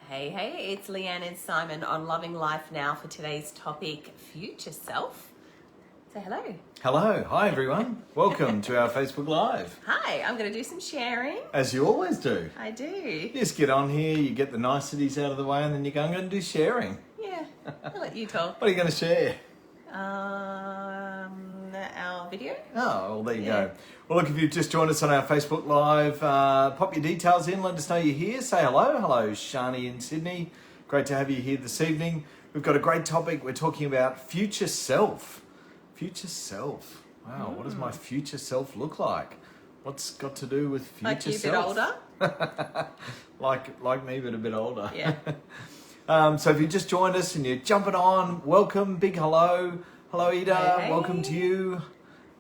Hey, it's Leanne and Simon on Loving Life Now for today's topic, Future Self. Say hello. Hello. Hi, everyone. Welcome to our Facebook Live. Hi, I'm going to do some sharing. As you always do. I do. You just get on here, you get the niceties out of the way, and then you go and go and do sharing. Yeah, I'll let you talk. What are you going to share? Our video. Oh, well, there you go. Well, look, if you've just joined us on our Facebook Live, pop your details in, let us know you're here. Say hello. Hello, Shani in Sydney. Great to have you here this evening. We've got a great topic. We're talking about future self. Future self. Wow, what does my future self look like? What's got to do with future Like you a self? bit older? like me, but a bit older. Yeah. So if you just joined us and you're jumping on, welcome, big hello. Hello, Ida. Hey. Welcome to you.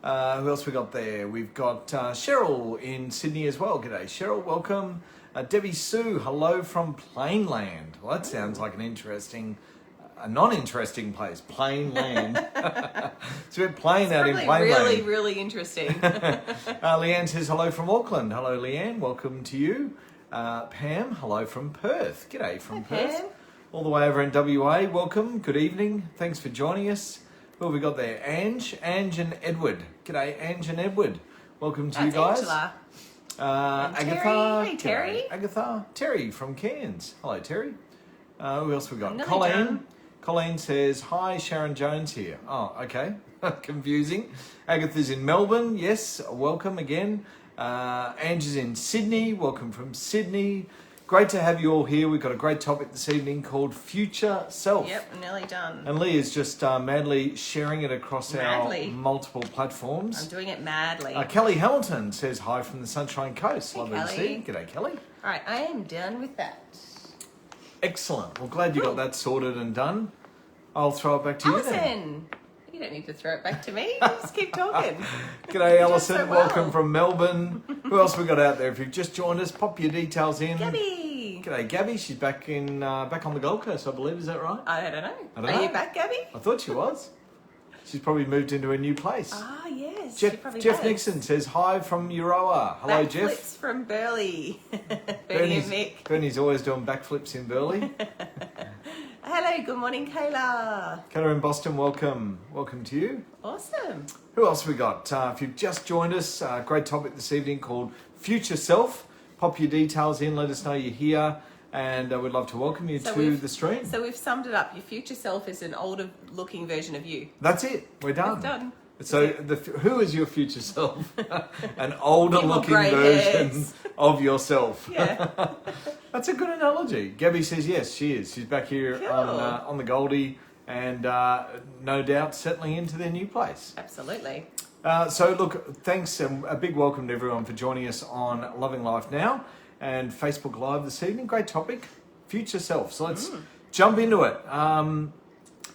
Who else we got there? We've got Cheryl in Sydney as well. G'day, Cheryl. Welcome. Debbie Sue. Hello from Plainland. Well, that sounds like an interesting, a non-interesting place. Plainland. It's a bit plain out in Plainland. Really interesting. Leanne says hello from Auckland. Hello, Leanne. Welcome to you. Pam. Hello from Perth. G'day from Perth. Pam. All the way over in WA. Welcome. Good evening. Thanks for joining us. Who have we got there? Ange and Edward. G'day, Ange and Edward. Welcome to you guys. Angela. Agatha. Terry. Hey, Terry. G'day, Agatha. Terry from Cairns. Hello, Terry. Who else we got? Nearly Colleen. done. Colleen says, hi, Sharon Jones here. Oh, okay. Confusing. Agatha's in Melbourne. Yes, welcome again. Ange is in Sydney. Welcome from Sydney. Great to have you all here. We've got a great topic this evening called Future Self. Yep, nearly done. And Lee is just madly sharing it across our multiple platforms. I'm doing it madly. Kelly Hamilton says hi from the Sunshine Coast. Hey, Lovely to Kelly. see you. G'day, Kelly. All right, I am done with that. Excellent. Well, glad you got that sorted and done. I'll throw it back to you then. Alison, you don't need to throw it back to me. Just keep talking. G'day, Alison. so well. Welcome from Melbourne. Who else we got out there? If you've just joined us, pop your details in. Gabby. G'day, Gabby. She's back in back on the Gold Coast, I believe. Is that right? I don't know. I don't Are know. you back, Gabby? I thought she was. She's probably moved into a new place. Ah, yes. she probably Jeff has. Nixon says hi from Euroa. Hello, Jeff. Backflips from Burleigh. Bernie and Mick. Bernie's always doing backflips in Burleigh. Hello, good morning, Kayla. Kayla in Boston, welcome. Welcome to you. Awesome. Who else we got? If you've just joined us, great topic this evening called Future Self. Pop your details in, let us know you're here, and we'd love to welcome you to the stream. So we've summed it up. Your future self is an older looking version of you. That's it. We're done. It's done. So who is your future self? An older People looking grey version hairs. of yourself. Yeah. That's a good analogy. Gabby says yes, she is. She's back here Cool. on the Goldie, and no doubt settling into their new place. Absolutely. So look, thanks and a big welcome to everyone for joining us on Loving Life Now and Facebook Live this evening. Great topic, future self. So let's jump into it.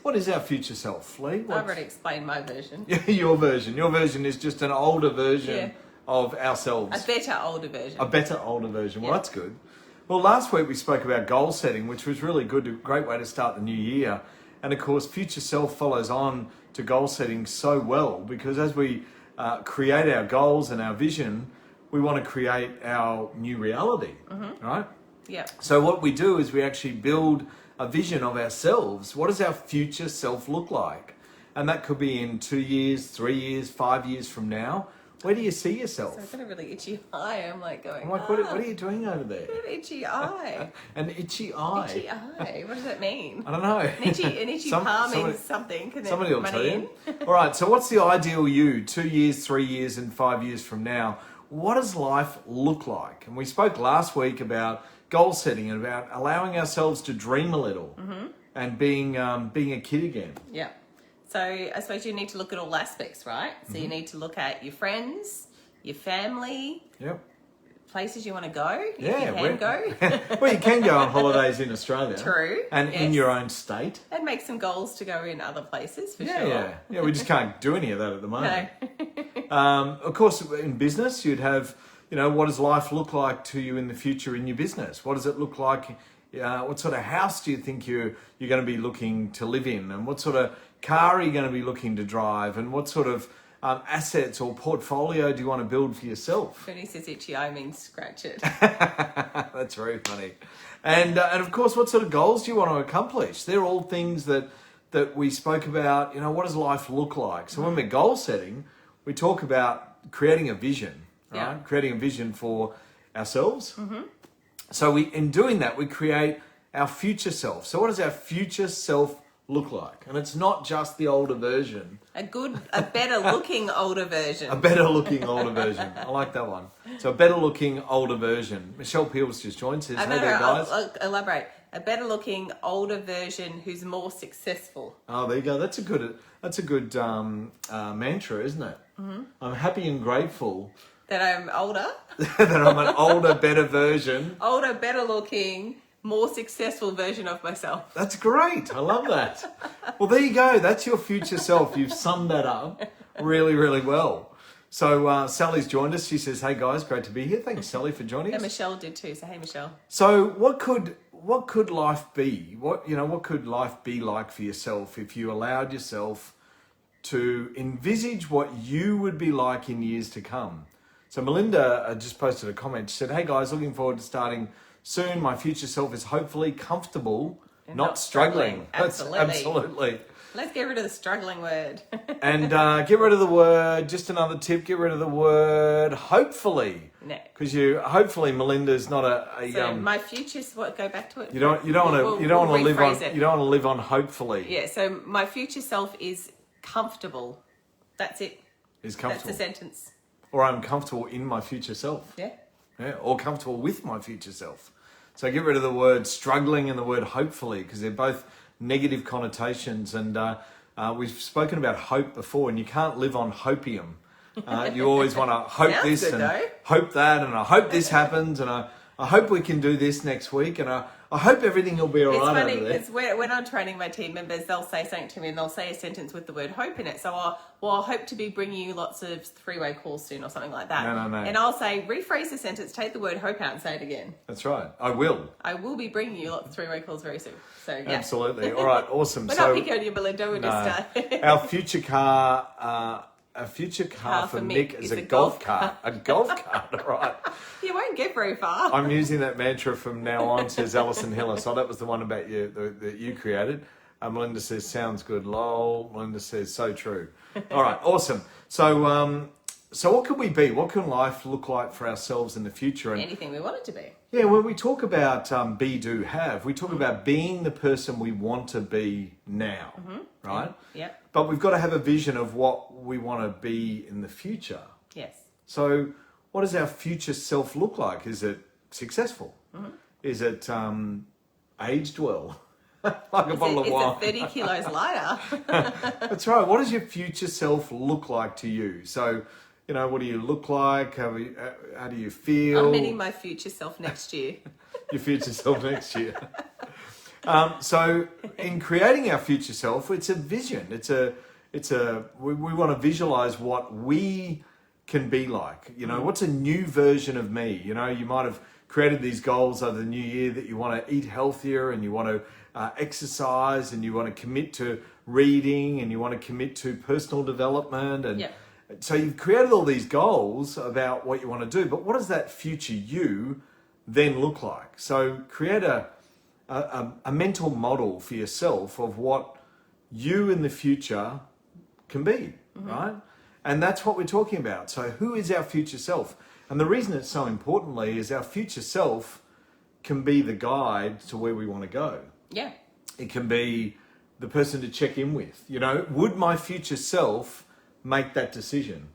What is our future self, Lee? I've already explained my version. Your version. Your version is just an older version Yeah. of ourselves. A better older version. A better older version. Well, Yeah. that's good. Well, last week we spoke about goal setting, which was really good, a great way to start the new year. And of course, future self follows on to goal setting so well, because as we create our goals and our vision, we want to create our new reality, right? Yeah. So what we do is we actually build a vision of ourselves. What does our future self look like? And that could be in 2 years, 3 years, 5 years from now. Where do you see yourself? So I've got a really itchy eye. I'm like going, I'm like, what are you doing over there? An itchy eye. An itchy eye. Itchy eye. What does that mean? I don't know. An itchy palm means something. Can Somebody will money tell in? you. All right, so what's the ideal you 2 years, 3 years, and 5 years from now? What does life look like? And we spoke last week about goal setting and about allowing ourselves to dream a little and being a kid again. Yeah. So I suppose you need to look at all aspects, right? So you need to look at your friends, your family, Yep. places you want to go, if Yeah, you can go. Well, you can go on holidays in Australia. True, And in yes. your own state. And make some goals to go in other places for Yeah, sure. yeah. We just can't do any of that at the moment. No. Of course, in business, you'd have, what does life look like to you in the future in your business? What does it look like? What sort of house do you think you're going to be looking to live in? And what sort of car are you going to be looking to drive? And what sort of assets or portfolio do you want to build for yourself? When he says itchy, I mean scratch it. That's very funny. And of course, what sort of goals do you want to accomplish? They're all things that we spoke about. What does life look like? So when we're goal setting, we talk about creating a vision, right? Yeah. Creating a vision for ourselves. So in doing that, we create our future self. So what does our future self look like? And it's not just the older version. A better looking older version. A better looking older version. I like that one. So a better looking older version. Michelle Peel's just joined. Says, hey there, guys. I'll elaborate. A better looking older version who's more successful. Oh, there you go. That's a good mantra, isn't it? I'm happy and grateful That I'm older. that I'm an older, better version. Older, better looking, more successful version of myself. That's great. I love that. Well, there you go. That's your future self. You've summed that up really, really well. So Sally's joined us. She says, hey guys, great to be here. Thanks, Sally, for joining us. And Michelle did too. So hey, Michelle. So what could life be? What could life be like for yourself if you allowed yourself to envisage what you would be like in years to come? So Melinda just posted a comment. She said, hey guys, looking forward to starting soon. My future self is hopefully comfortable, and not struggling. Absolutely. Absolutely. Let's get rid of the struggling word. And get rid of the word, just another tip, get rid of the word hopefully. No. Because hopefully Melinda's not So my future, go back to it. you don't want to live on hopefully. Yeah, so my future self is comfortable. That's it. Is comfortable. That's the sentence. Or I'm comfortable in my future self. Yeah. Yeah, or comfortable with my future self. So get rid of the word struggling and the word hopefully, because they're both negative connotations. And we've spoken about hope before, and you can't live on hopium. You always want to hope Sounds this good, and though. hope that, and I hope this happens, and I hope we can do this next week, and I hope everything will be all It's right funny over there. because when I'm training my team members, they'll say something to me and they'll say a sentence with the word hope in it. So I hope to be bringing you lots of three-way calls soon or something like that. No. And I'll say, rephrase the sentence, take the word hope out and say it again. That's right. I will. I will be bringing you lots of three-way calls very soon. So yeah. Absolutely. All right. Awesome. We're not picking on you, Melinda. We're just... Our future car... a future car for Mick is a golf cart. A golf cart, all right. You won't get very far. I'm using that mantra from now on, says Alison Hillis. So that was the one about you that you created. Melinda says, sounds good, lol. Melinda says, so true. All right, awesome. So what can we be? What can life look like for ourselves in the future? And anything we want it to be. yeah, when we talk about be, do, have, we talk about being the person we want to be now, right? Yeah. But we've got to have a vision of what we want to be in the future. Yes. So what does our future self look like? Is it successful? Is it aged well? Like a bottle of wine. Is it 30 kilos lighter? That's right. What does your future self look like to you? So, what do you look like? How do you feel? I'm meeting my future self next year. Your future self next year. So in creating our future self, it's a vision. We want to visualize what we can be like. What's a new version of me? You might have created these goals over the new year that you want to eat healthier and you want to exercise and you want to commit to reading and you want to commit to personal development. And so you've created all these goals about what you want to do, but what does that future you then look like? So create a mental model for yourself of what you in the future can be, right? And that's what we're talking about. So who is our future self? And the reason it's so importantly is our future self can be the guide to where we want to go. Yeah. It can be the person to check in with. Would my future self make that decision?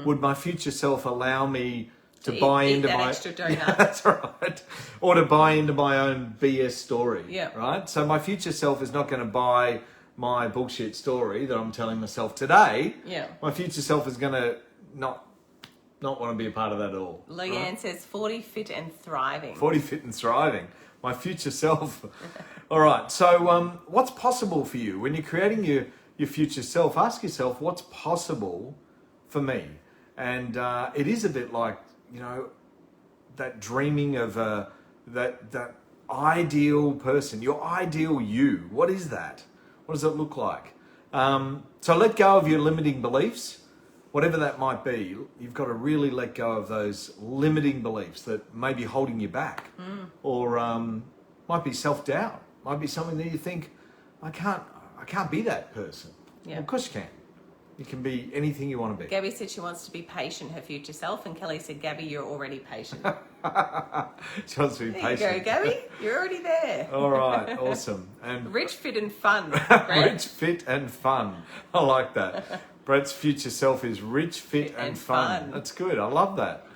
Would my future self allow me to buy into that my extra donut. Yeah, that's right, or to buy into my own BS story? Yeah. Right. So my future self is not going to buy my bullshit story that I'm telling myself today. Yeah. My future self is going to not want to be a part of that at all. Leanne says 40, fit and thriving. 40, fit and thriving. My future self. All right. So what's possible for you when you're creating your future self? Ask yourself, what's possible for me? And it is a bit like, that dreaming of that ideal person, your ideal you. What is that? What does it look like? So let go of your limiting beliefs whatever that might be, you've got to really let go of those limiting beliefs that may be holding you back, or might be self-doubt, might be something that you think, I can't be that person. Yeah. Well, of course you can. You can be anything you want to be. Gabby said she wants to be patient, her future self, and Kelly said, Gabby, you're already patient. She wants to be There patient. you go, Gabby. You're already there. All right, awesome. And Rich, fit, and fun. Brett. rich, fit, and fun. I like that. Brett's future self is rich, fit, and fun. That's good. I love that.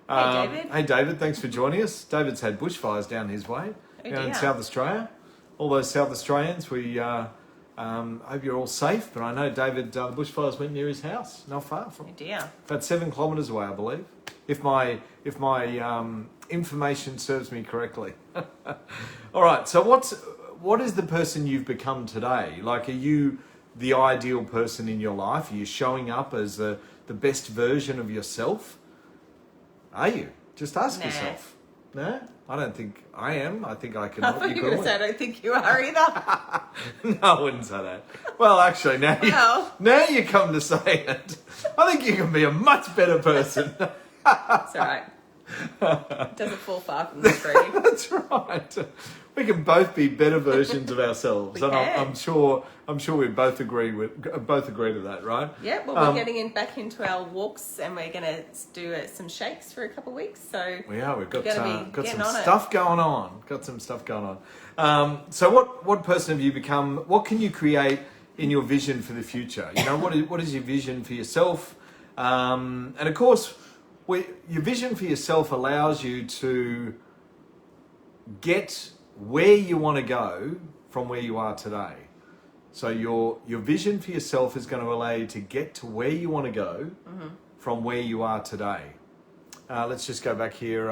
Hey, David. Hey, David. Thanks for joining us. David's had bushfires down his way, down in dear. South Australia. All those South Australians, we hope you're all safe. But I know David, the bushfires went near his house, not far from. Oh dear. About 7 kilometres away, I believe, if my information serves me correctly. All right. So what is the person you've become today? Like, are you the ideal person in your life? Are you showing up as the best version of yourself? Are you? Just ask Nah. yourself. No, I don't think I am. I think I can I help thought you you were going to say, I don't think you are either. No, I wouldn't say that. Well, actually, now you come to say it. I think you can be a much better person. It's all right. It doesn't fall far from the tree. That's right. We can both be better versions of ourselves, We and can. I'm sure we both agree to that, right? Yeah, well, we're getting back into our walks, and we're going to do some shakes for a couple of weeks. So We've got Gotta be got getting some on it. stuff going on. Got some stuff going on. So what person have you become? What can you create in your vision for the future? You know, what is your vision for yourself? And of course, your vision for yourself allows you to get where you want to go from where you are today. So your vision for yourself is going to allow you to get to where you want to go from where you are today. Let's just go back here.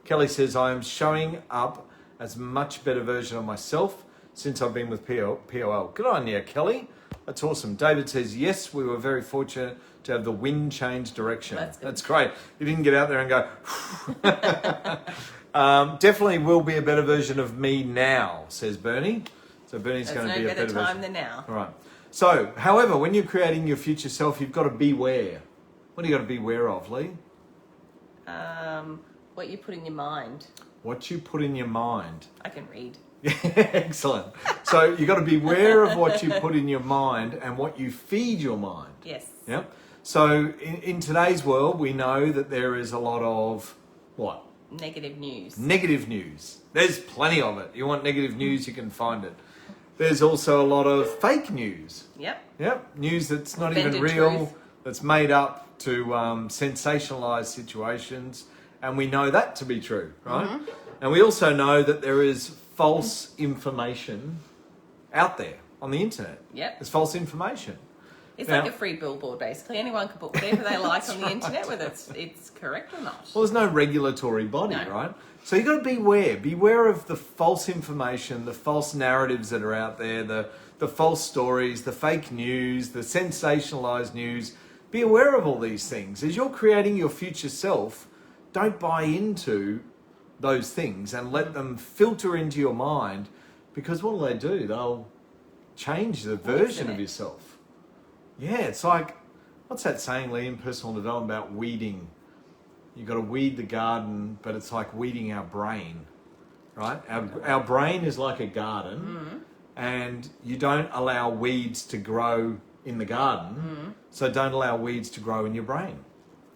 Kelly says, I am showing up as a much better version of myself since I've been with POL. Good on you, Kelly. That's awesome. David says, yes, we were very fortunate to have the wind change direction. That's good. Great. You didn't get out there and go, definitely will be a better version of me now, says Bernie. So Bernie's there's going to no be a better better time version. than now. All right. So, however, when you're creating your future self, you've got to beware. What do you got to beware of, Lee? What you put in your mind. What you put in your mind. I can read. Excellent. So you've got to be aware of what you put in your mind and what you feed your mind. Yes. Yeah. So in today's world, we know that there is a lot of what? Negative news. Negative news. There's plenty of it. You want negative news, you can find it. There's also a lot of fake news. Yep. Yep. News that's not Invented even real, truth. that's made up to sensationalize situations. And we know that to be true, right? Mm-hmm. And we also know that there is false information out there on the internet. Yep. There's false information. It's Now- like a free billboard, basically. Anyone can put whatever they like on the internet, whether it's correct or not. Well, there's no regulatory body, No. right? So you've got to beware. Beware of the false information, the false narratives that are out there, the false stories, the fake news, the sensationalized news. Be aware of all these things. As you're creating your future self, don't buy into those things and let them filter into your mind, because what will they do? They'll change the version of it? yourself. Yeah, it's like, what's that saying, Lee, in personal development about weeding? You've got to weed the garden, but it's like weeding our brain, right? Our brain is like a garden, and you don't allow weeds to grow in the garden, so don't allow weeds to grow in your brain.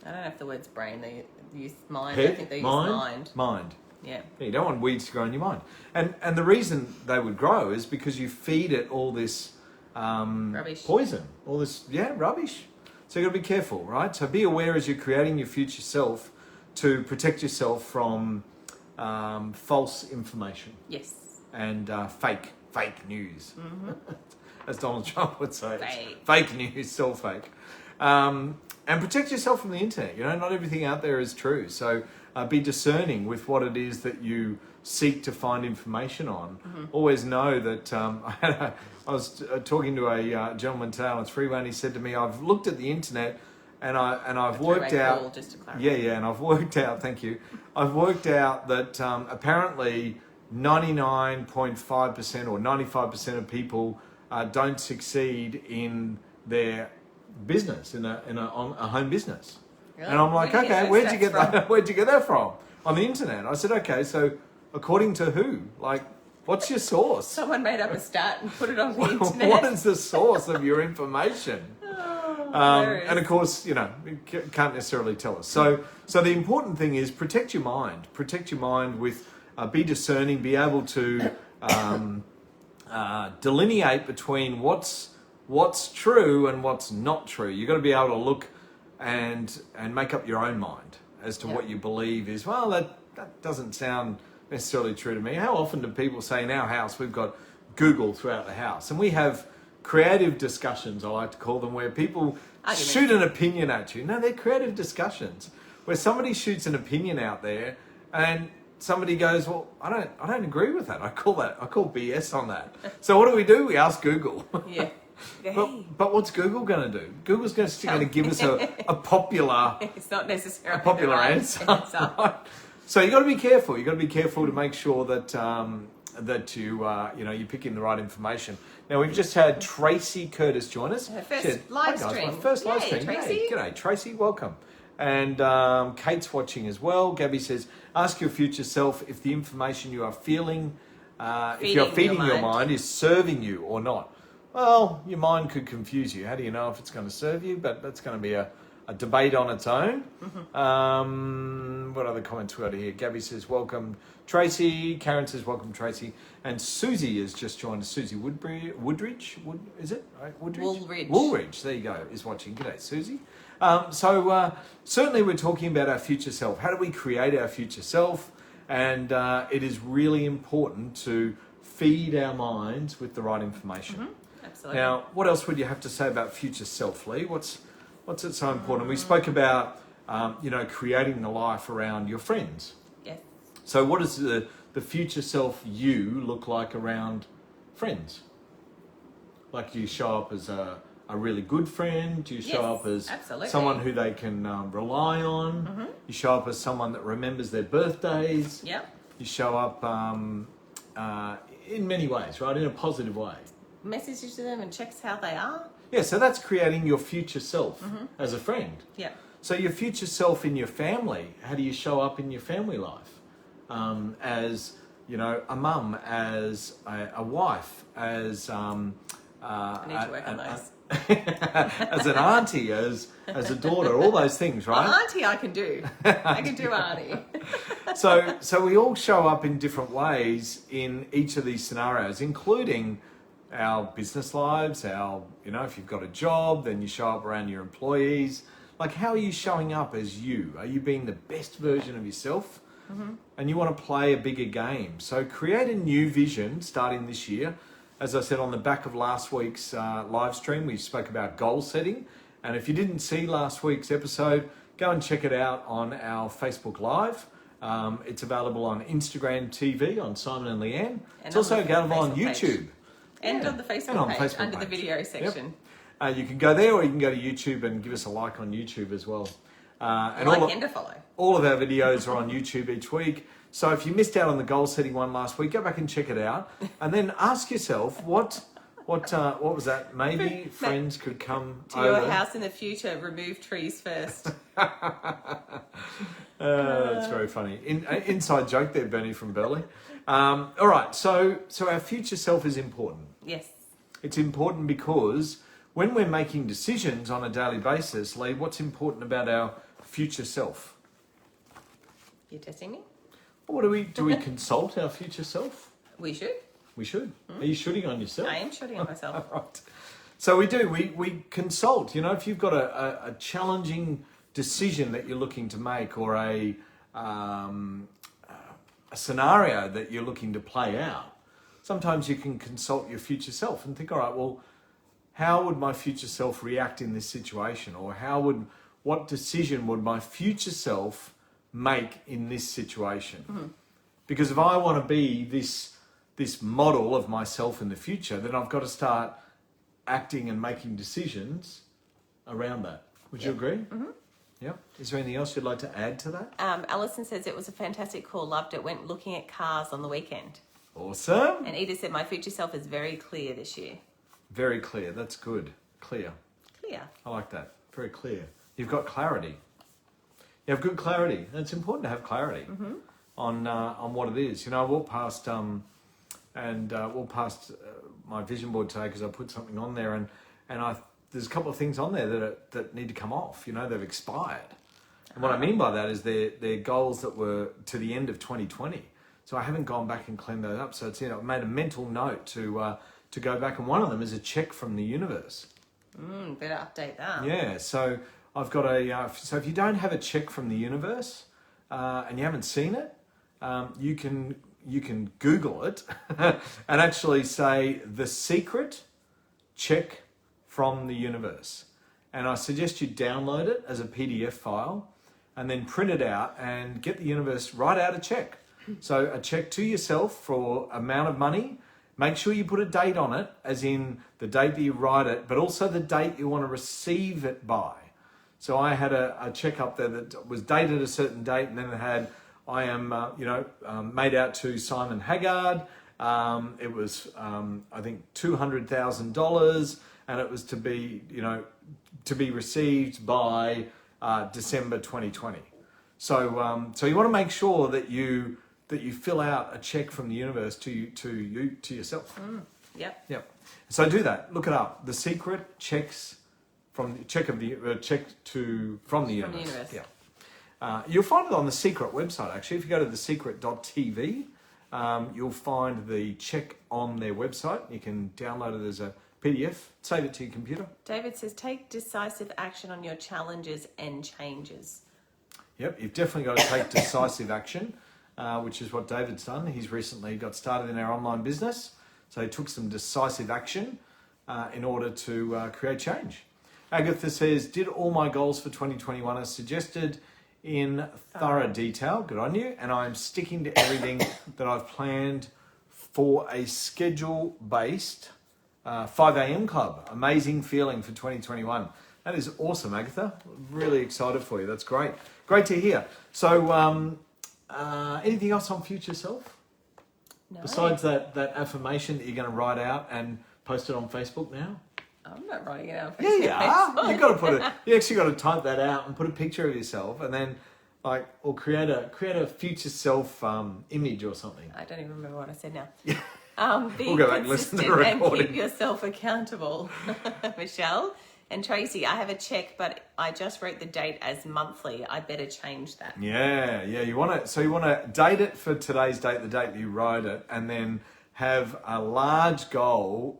I don't know if the word's brain, they use mind. Head, I think they use mind. mind. Yeah. Yeah, you don't want weeds to grow in your mind. And the reason they would grow is because you feed it all this Rubbish. poison, all this, rubbish. So you've got to be careful, right? So be aware as you're creating your future self to protect yourself from false information Yes. and fake news. As Donald Trump would say. Fake. Fake news, still fake. And protect yourself from the internet. You know, not everything out there is true. So be discerning with what it is that you seek to find information on. Always know that I was talking to a gentleman today on the freeway, and he said to me, "I've looked at the internet, and I've worked out." Call, just to clarify. Yeah, and I've worked out. Thank you. I've worked out that apparently 99.5% or 95% of people don't succeed in their business in a home business. Really? And I'm like, Where'd you get okay, those where'd you stats get from? that? Where'd you get that from? On the internet. I said, okay, so according to who? Like, what's your source? Someone made up a stat and put it on the internet. What is the source of your information? Hilarious. And of course, you can't necessarily tell us. So the important thing is protect your mind. Protect your mind with, be discerning, be able to delineate between what's true and what's not true. You've got to be able to look and make up your own mind as to what you believe is, well, that doesn't sound necessarily true to me. How often do people say in our house, we've got Google throughout the house, and we have creative discussions, I like to call them, where people shoot an opinion at you. No, they're creative discussions where somebody shoots an opinion out there and somebody goes, well, I don't agree with that. I call BS on that. So what do? We ask Google. Yeah. But what's Google going to do? Google's going to give us a popular, It's not necessarily a popular the right answer. answer. Right? So you got to be careful. You got to be careful to make sure that you're picking the right information. Now we've just had Tracy Curtis join us. Her first She said, live "Hi guys, stream. my first live Yay, stream. Tracy. Hey, g'day Tracy, welcome." And Kate's watching as well. Gabby says, "Ask your future self if the information you are feeding your mind is serving you or not." Well, your mind could confuse you. How do you know if it's going to serve you? But that's going to be a debate on its own. Mm-hmm. What other comments we got here? Gabby says, welcome Tracy. Karen says, welcome Tracy. And Susie has just joined us. Susie Woodridge? Is it? Right? Woodridge? Woolridge, there you go, is watching. G'day, Susie. So certainly we're talking about our future self. How do we create our future self? And it is really important to feed our minds with the right information. Mm-hmm. Absolutely. Now, what else would you have to say about future self, Lee? What's it so important? We spoke about, creating the life around your friends. Yes. So what does the future self you look like around friends? Like, do you show up as a really good friend? Do you show up as someone who they can rely on? Mm-hmm. You show up as someone that remembers their birthdays? Yep. You show up in many ways, right? In a positive way. Messages to them and checks how they are. Yeah, so that's creating your future self as a friend. Yeah. So your future self in your family, how do you show up in your family life? As, a mum, as a wife, as I need to work on those. as an auntie, as a daughter, all those things, right? Well, auntie I can do. I can do auntie. So we all show up in different ways in each of these scenarios, including our business lives, if you've got a job, then you show up around your employees. Like, how are you showing up as you? Are you being the best version of yourself? Mm-hmm. And you want to play a bigger game. So create a new vision starting this year. As I said on the back of last week's live stream, we spoke about goal setting. And if you didn't see last week's episode, go and check it out on our Facebook Live. It's available on Instagram TV on Simon and Leanne. And it's also available on YouTube. Page. And on the Facebook page, under the video section. Yep. You can go there, or you can go to YouTube and give us a like on YouTube as well. And a follow. All of our videos are on YouTube each week. So if you missed out on the goal setting one last week, go back and check it out. And then ask yourself, what was that? Maybe friends could come to your house in the future, remove trees first. That's very funny. Inside joke there, Bernie from Burley. All right, so our future self is important. Yes. It's important because when we're making decisions on a daily basis, Lee, what's important about our future self? You're testing me? What do we consult our future self? We should. We should. Are you shooting on yourself? I am shooting on myself. Right. So we do. We consult. If you've got a challenging decision that you're looking to make, or a scenario that you're looking to play out, sometimes you can consult your future self and think, all right, well, how would my future self react in this situation? Or what decision would my future self make in this situation? Mm-hmm. Because if I want to be this model of myself in the future, then I've got to start acting and making decisions around that. Would you agree? Mm-hmm. Yeah. Is there anything else you'd like to add to that? Alison says it was a fantastic call. Loved it. Went looking at cars on the weekend. Awesome. And Edith said my future self is very clear this year. Very clear. That's good. Clear. clear. I like that. Very clear. You've got clarity. You have good clarity. And it's important to have clarity on what it is. You know, I walked past my vision board today because I put something on there, and there's a couple of things on there that need to come off. You know, they've expired. And what I mean by that is they're goals that were to the end of 2020. So I haven't gone back and cleaned those up. So it's, you know, I made a mental note to go back, and one of them is a check from the universe. Better update that. Yeah, so I've got so if you don't have a check from the universe and you haven't seen it, you can Google it and actually say The Secret Check from the Universe. And I suggest you download it as a PDF file and then print it out and get the universe write out a check. So a check to yourself for amount of money. Make sure you put a date on it, as in the date that you write it, but also the date you want to receive it by. So I had a check up there that was dated a certain date, and then it had, I am, made out to Simon Haggard. It was, I think, $200,000, and it was to be received by December 2020. So you want to make sure that you fill out a check from the universe to yourself. Yep. So do that. Look it up. The Secret Checks from the universe. Yeah. You'll find it on the Secret website. Actually, if you go to thesecret.tv, you'll find the check on their website. You can download it as a PDF. Save it to your computer. David says, take decisive action on your challenges and changes. Yep. You've definitely got to take decisive action. Which is what David's done. He's recently got started in our online business. So he took some decisive action in order to create change. Agatha says, did all my goals for 2021 as suggested in thorough detail. Good on you. And I'm sticking to everything that I've planned for a schedule-based 5 a.m. club. Amazing feeling for 2021. That is awesome, Agatha. Really excited for you. That's great. Great to hear. So, anything else on future self? No. Besides that affirmation that you're going to write out and post it on Facebook now? I'm not writing it out. Yeah, you are. You've got to put it. You actually got to type that out and put a picture of yourself, and then or create a future self image or something. I don't even remember what I said now. Be We'll go back and listen to the recording. And keep yourself accountable, Michelle. And Tracy, I have a check, but I just wrote the date as monthly. I better change that. Yeah. You want to date it for today's date, the date that you wrote it, and then have a large goal.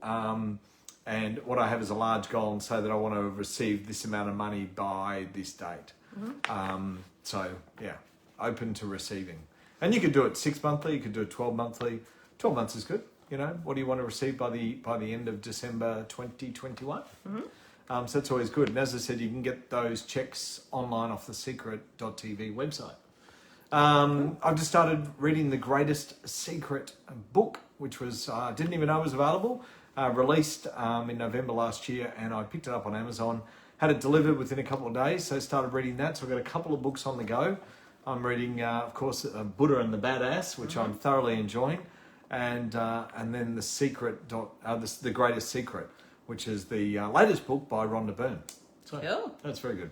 And what I have is a large goal, and say that I want to receive this amount of money by this date. Open to receiving. And you could do it 6 monthly. You could do it 12 monthly. 12 months is good. You know, what do you want to receive by the end of December 2021? So that's always good. And as I said, you can get those checks online off the secret.tv website. I've just started reading The Greatest Secret book, which was didn't even know was available. Released in November last year, and I picked it up on Amazon. Had it delivered within a couple of days, so I started reading that. So I've got a couple of books on the go. I'm reading, of course, Buddha and the Badass, which I'm thoroughly enjoying, and then The Greatest Secret, which is the latest book by Rhonda Byrne. So Cool. That's very good.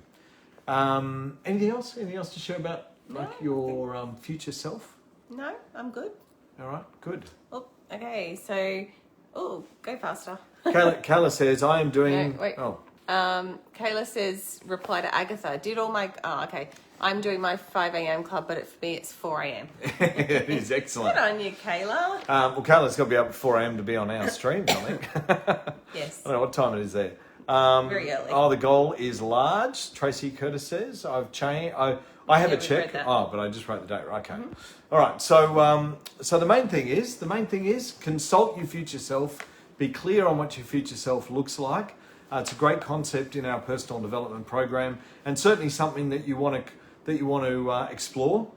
Anything else? Anything else to share about your future self? No, I'm good. All right, good. Oh, okay. So, go faster. Kayla says, I am doing... No, wait. Oh. Kayla says, reply to Agatha. Okay. I'm doing my 5 a.m. club, but for me it's 4 a.m. It is excellent. Good on you, Kayla. Well, Kayla's got to be up at 4 a.m. to be on our stream, I think. Yes. I don't know what time it is there. Very early. The goal is large. Tracy Curtis says, I've changed... I have a check. But I just wrote the date. Okay. All right. So the main thing is consult your future self. Be clear on what your future self looks like. It's a great concept in our personal development program, and certainly something that you want to explore.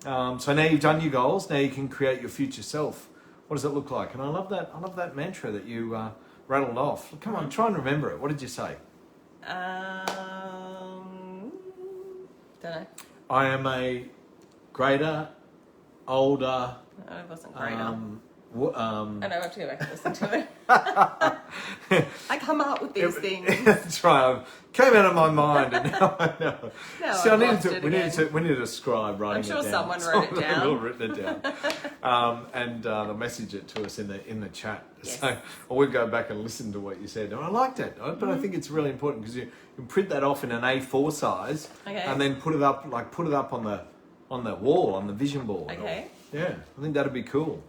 So now you've done your goals. Now you can create your future self. What does it look like? And I love that mantra that you rattled off. Come on, try and remember it. What did you say? Don't know. I am a greater, older... No, it wasn't greater. I I know I have to go back and listen to it. I come up with these things. That's right. Came out of my mind, and now I know. No, So I've lost it again. we need a scribe writing I'm sure it down. someone wrote it down. Will written it down, and they'll message it to us in the chat. Yes. So or we'll go back and listen to what you said. And I liked it, but I think it's really important because you can print that off in an A4 size, Okay. and then put it up on the wall, on the vision board. Okay. Yeah, I think that'd be cool.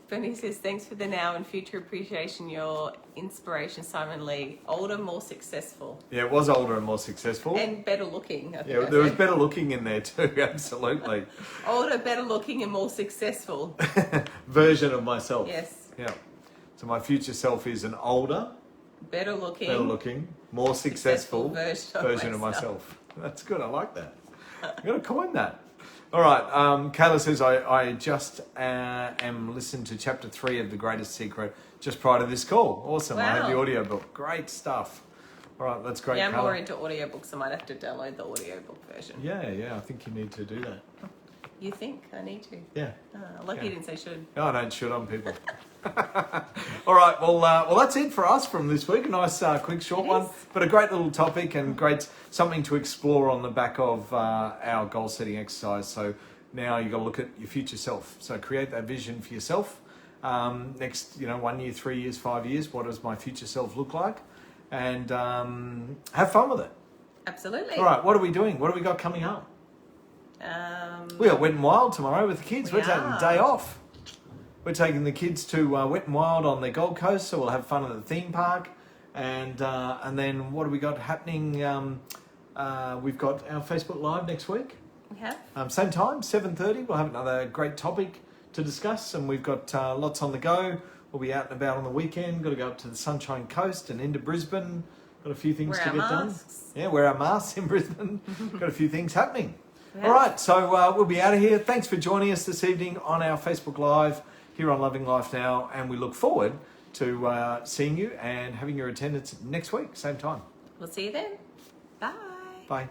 Bernie says, thanks for the now and future appreciation. Your inspiration, Simon Lee. Older, more successful. Yeah, it was older and more successful. And better looking. I think Yeah, I there was said. better looking in there too, absolutely. Older, better looking and more successful. Version of myself. Yes. Yeah. So my future self is an older, Better looking. more successful version of myself. That's good. I like that. I'm going to coin that. All right. Kayla says, I just am listening to chapter 3 of The Greatest Secret just prior to this call. Awesome. I have the Wow. audiobook. Great stuff. All right. That's great, Yeah, I'm Kayla. more into audiobooks. I might have to download the audiobook version. Yeah. I think you need to do that. You think? I need to. Yeah. Lucky you didn't say should. No, I don't shit on people. All right, well, that's it for us from this week. A nice, quick, short It one, is. but a great little topic and great something to explore on the back of our goal setting exercise. So now you've got to look at your future self. So create that vision for yourself. Next, 1 year, 3 years, 5 years. What does my future self look like? And have fun with it. Absolutely. All right, what are we doing? What have we got coming up? We are Wet and Wild tomorrow with the kids. We We're taking the are. day off. We're taking the kids to Wet and Wild on the Gold Coast, so we'll have fun at the theme park. And then what have we got happening? We've got our Facebook Live next week. We have. Same time, 7:30. We'll have another great topic to discuss, and we've got lots on the go. We'll be out and about on the weekend. Got to go up to the Sunshine Coast and into Brisbane. Got a few things Wear to our get masks. done. Yeah, wear our masks in Brisbane. Got a few things happening. Yeah. All right, so we'll be out of here. Thanks for joining us this evening on our Facebook Live here on Loving Life Now, and we look forward to seeing you and having your attendance next week, same time. We'll see you then. Bye. Bye.